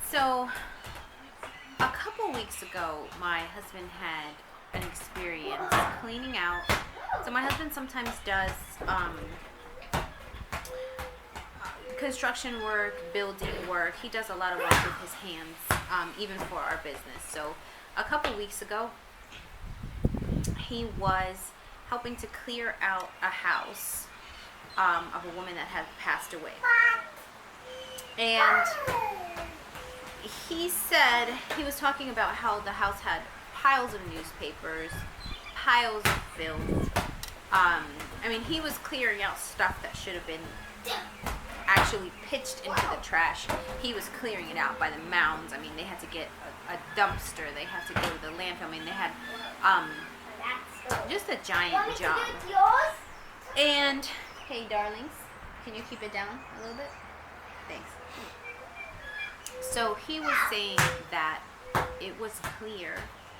So, a couple weeks ago, my husband had an experience cleaning out. So, my husband sometimes does construction work, building work. He does a lot of work with his hands, even for our business. So, a couple weeks ago, he was helping to clear out a house of a woman that had passed away. And he said, he was talking about how the house had piles of newspapers, piles of filth. He was clearing out stuff that should have been actually pitched into the trash. He was clearing it out by the mounds. They had to get a dumpster. They had to go to the landfill. They had just a giant job. And, hey darlings, can you keep it down a little bit? Thanks. So he was saying that it was clear,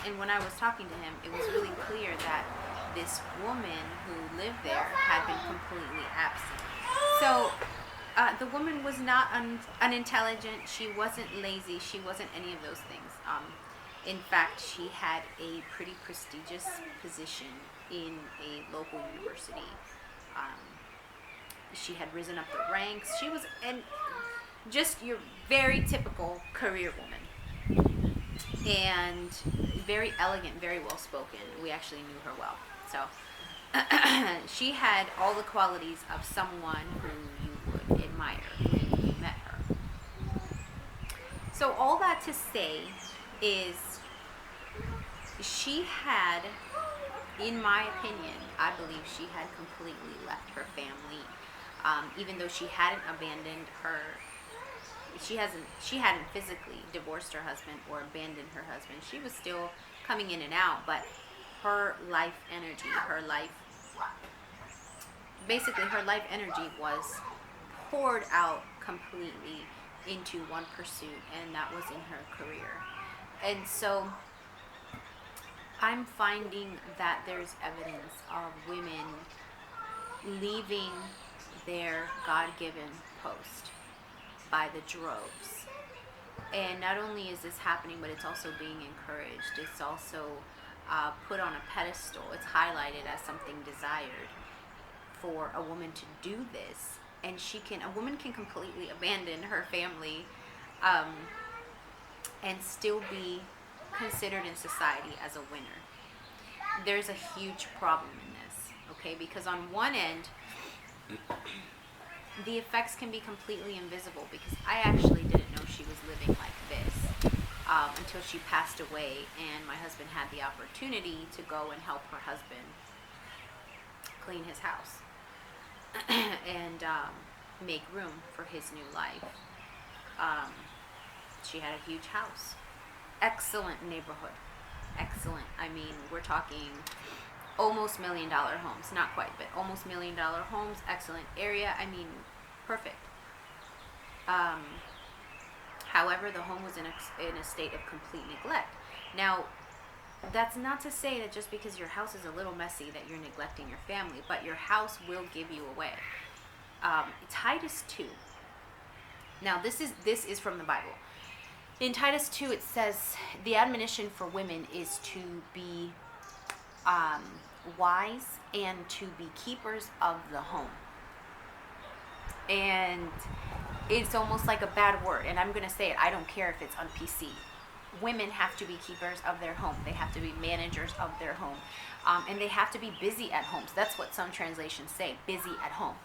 and when I was talking to him, it was really clear that this woman who lived there had been completely absent. So the woman was not unintelligent. She wasn't lazy. She wasn't any of those things. In fact, she had a pretty prestigious position in a local university. She had risen up the ranks. She was just your very typical career woman, and very elegant, very well spoken. We actually knew her well. So she had all the qualities of someone who you would admire when you met her. So all that to say is, she had, in my opinion, I believe she had completely left her family. Even though she hadn't abandoned her, she hadn't physically divorced her husband or abandoned her husband. She was still coming in and out, but her life energy, her life energy was poured out completely into one pursuit, and that was in her career. And so I'm finding that there's evidence of women leaving their God-given post by the droves. And not only is this happening, but it's also being encouraged. It's also put on a pedestal. It's highlighted as something desired for a woman to do this. And a woman can completely abandon her family and still be considered in society as a winner. There's a huge problem in this, okay? Because on one end, the effects can be completely invisible, because I actually didn't know she was living like this until she passed away, and my husband had the opportunity to go and help her husband clean his house and make room for his new life. She had a huge house, excellent neighborhood, excellent. We're talking almost $1 million homes, not quite, but almost $1 million homes, excellent area. Perfect. However, the home was in a state of complete neglect. Now, that's not to say that just because your house is a little messy that you're neglecting your family, but your house will give you away. Titus 2. Now, this is from the Bible. In Titus 2, it says the admonition for women is to be wise and to be keepers of the home. And it's almost like a bad word, and I'm going to say it. I don't care if it's on PC. Women have to be keepers of their home. They have to be managers of their home. And they have to be busy at home. That's what some translations say, busy at home.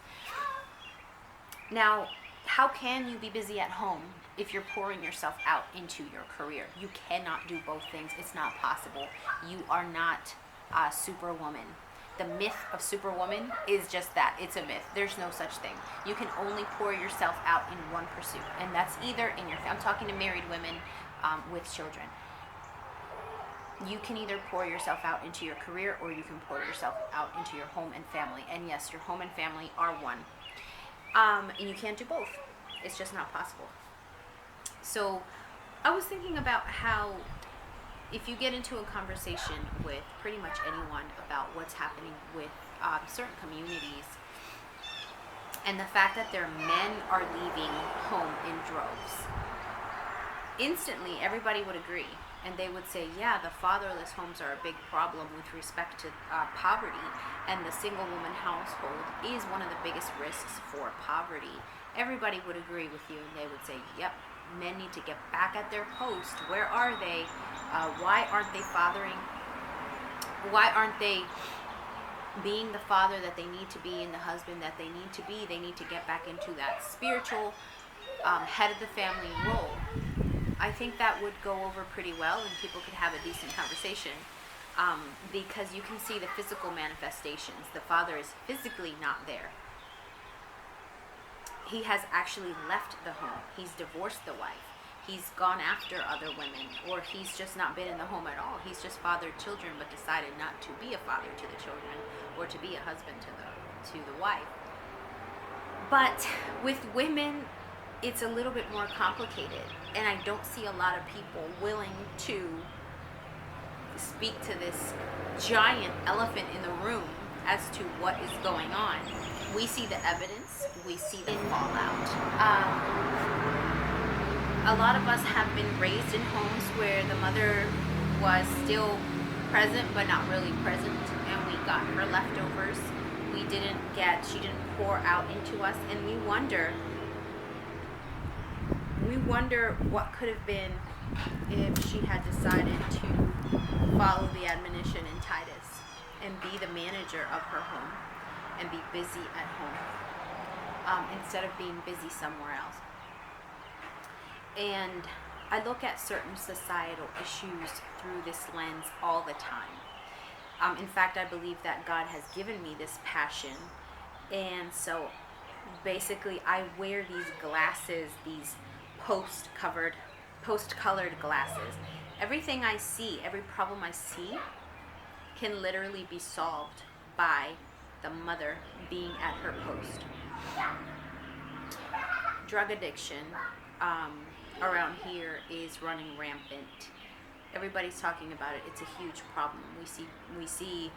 Now, how can you be busy at home if you're pouring yourself out into your career? You cannot do both things. It's not possible. You are not Superwoman. The myth of Superwoman is just that. It's a myth. There's no such thing. You can only pour yourself out in one pursuit, and that's either in your... I'm talking to married women with children. You can either pour yourself out into your career, or you can pour yourself out into your home and family. And yes, your home and family are one. And you can't do both. It's just not possible. So I was thinking about how if you get into a conversation with pretty much anyone about what's happening with certain communities, and the fact that their men are leaving home in droves, instantly everybody would agree, and they would say, yeah, the fatherless homes are a big problem with respect to poverty, and the single woman household is one of the biggest risks for poverty. Everybody would agree with you, and they would say, yep, men need to get back at their post. Where are they? Why aren't they fathering? Why aren't they being the father that they need to be and the husband that they need to be? They need to get back into that spiritual head of the family role. I think that would go over pretty well, and people could have a decent conversation, because you can see the physical manifestations. The father is physically not there. He has actually left the home. He's divorced the wife. He's gone after other women, or he's just not been in the home at all. He's just fathered children, but decided not to be a father to the children, or to be a husband to the wife. But with women, it's a little bit more complicated, and I don't see a lot of people willing to speak to this giant elephant in the room as to what is going on. We see the evidence, we see the fallout. A lot of us have been raised in homes where the mother was still present but not really present, and we got her leftovers. She didn't pour out into us, and we wonder what could have been if she had decided to follow the admonition in Titus and be the manager of her home and be busy at home, instead of being busy somewhere else. And I look at certain societal issues through this lens all the time. In fact, I believe that God has given me this passion, and so basically I wear these glasses, these post-colored glasses. Everything I see, every problem I see, can literally be solved by the mother being at her post. Drug addiction around here is running rampant. Everybody's talking about it. It's a huge problem. We see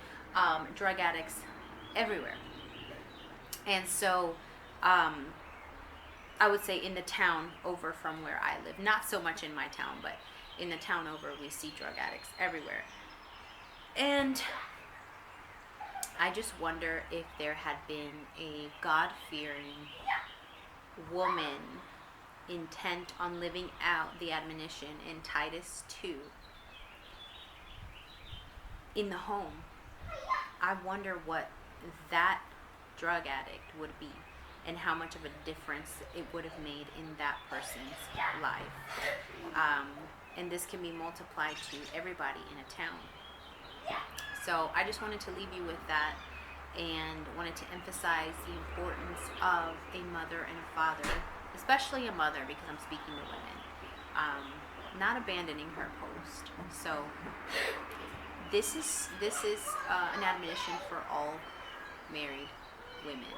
drug addicts everywhere. And so I would say in the town over from where I live, not so much in my town, but in the town over, we see drug addicts everywhere. And I just wonder if there had been a God-fearing woman intent on living out the admonition in Titus 2 in the home. I wonder what that drug addict would be, and how much of a difference it would have made in that person's life. And this can be multiplied to everybody in a town. So I just wanted to leave you with that, and wanted to emphasize the importance of a mother and a father, especially a mother, because I'm speaking to women, not abandoning her post. So this is an admonition for all married women,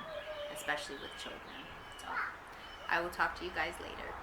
especially with children. So I will talk to you guys later.